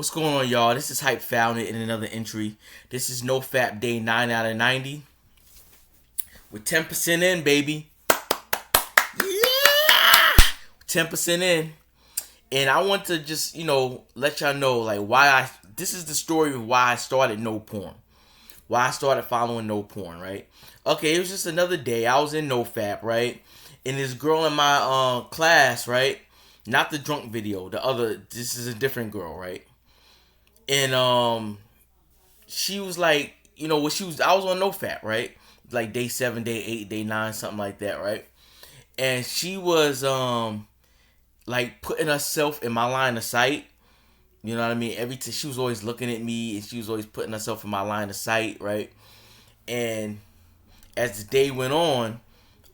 What's going on, y'all? This is Hype Found It in another entry. This is NoFap Day 9 out of 90. We're 10% in, baby. Yeah! 10% in. And I want to just, let y'all know, this is the story of why I started no porn. Why I started following no porn, right? Okay, it was just another day. I was in NoFap, right? And this girl in my class, right? Not the drunk video. This is a different girl, right? And she was like, I was on NoFap, right? Like day 7, day 8, day 9, something like that, right? And she was like putting herself in my line of sight. You know what I mean? Every time she was always looking at me, and she was always putting herself in my line of sight, right? And as the day went on,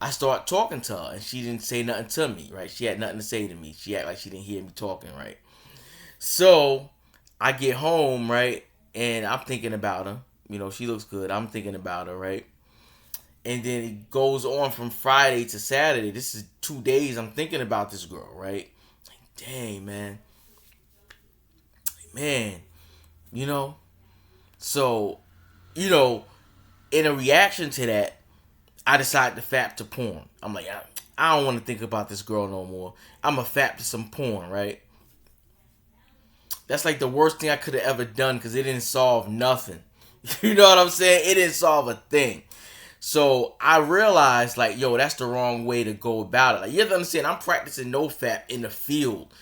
I started talking to her, and she didn't say nothing to me, right? She had nothing to say to me. She acted like she didn't hear me talking, right? So I get home, right, and I'm thinking about her. She looks good. I'm thinking about her, right? And then it goes on from Friday to Saturday. This is 2 days I'm thinking about this girl, right? Like, dang, man. Man, So, in a reaction to that, I decided to fap to porn. I'm like, I don't want to think about this girl no more. I'm a fap to some porn, right? That's like the worst thing I could have ever done because it didn't solve nothing. You know what I'm saying? It didn't solve a thing. So I realized, like, yo, that's the wrong way to go about it. Like, you have to understand, I'm practicing NoFap in the field,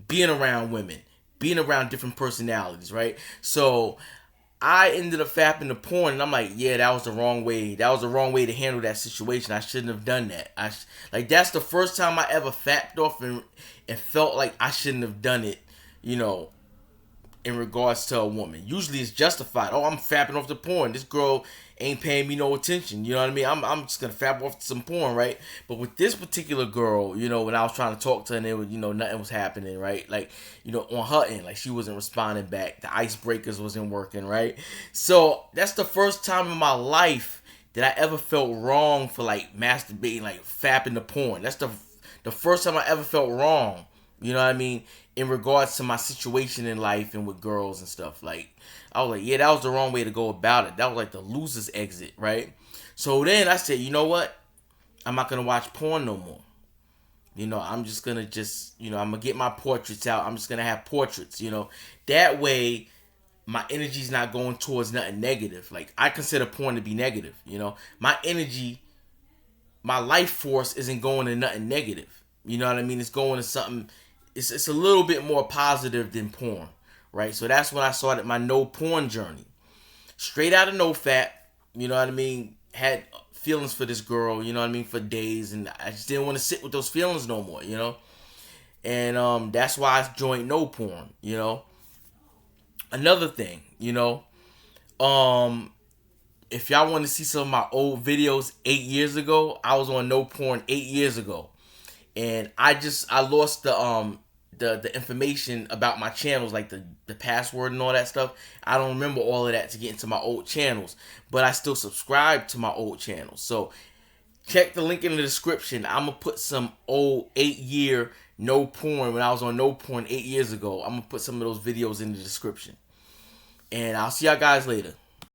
being around women, being around different personalities, right? So I ended up fapping the porn, and I'm like, yeah, that was the wrong way. That was the wrong way to handle that situation. I shouldn't have done that. That's the first time I ever fapped off and felt like I shouldn't have done it, in regards to a woman. Usually it's justified. Oh, I'm fapping off the porn. This girl ain't paying me no attention. You know what I mean? I'm just gonna fap off some porn, right? But with this particular girl, when I was trying to talk to her and it was, nothing was happening, right? Like, on her end, like she wasn't responding back. The icebreakers wasn't working, right? So that's the first time in my life that I ever felt wrong for like masturbating, like fapping the porn. That's the first time I ever felt wrong. You know what I mean? In regards to my situation in life and with girls and stuff. Like, I was like, yeah, that was the wrong way to go about it. That was like the loser's exit, right? So then I said, you know what? I'm not going to watch porn no more. I'm just going to I'm going to get my portraits out. I'm just going to have portraits, That way, my energy's not going towards nothing negative. Like, I consider porn to be negative, My energy, my life force isn't going to nothing negative. You know what I mean? It's going to something... It's a little bit more positive than porn, right? So that's when I started my no porn journey. Straight out of NoFap, you know what I mean? Had feelings for this girl, you know what I mean, for days, and I just didn't want to sit with those feelings no more, And that's why I joined no porn, Another thing, if y'all want to see some of my old videos 8 years ago, I was on no porn 8 years ago. And I lost the information about my channels, like the password and all that stuff. I don't remember all of that to get into my old channels, but I still subscribe to my old channels. So check the link in the description. I'm gonna put some old 8-year no porn when I was on no porn 8 years ago. I'm gonna put some of those videos in the description. And I'll see y'all guys later.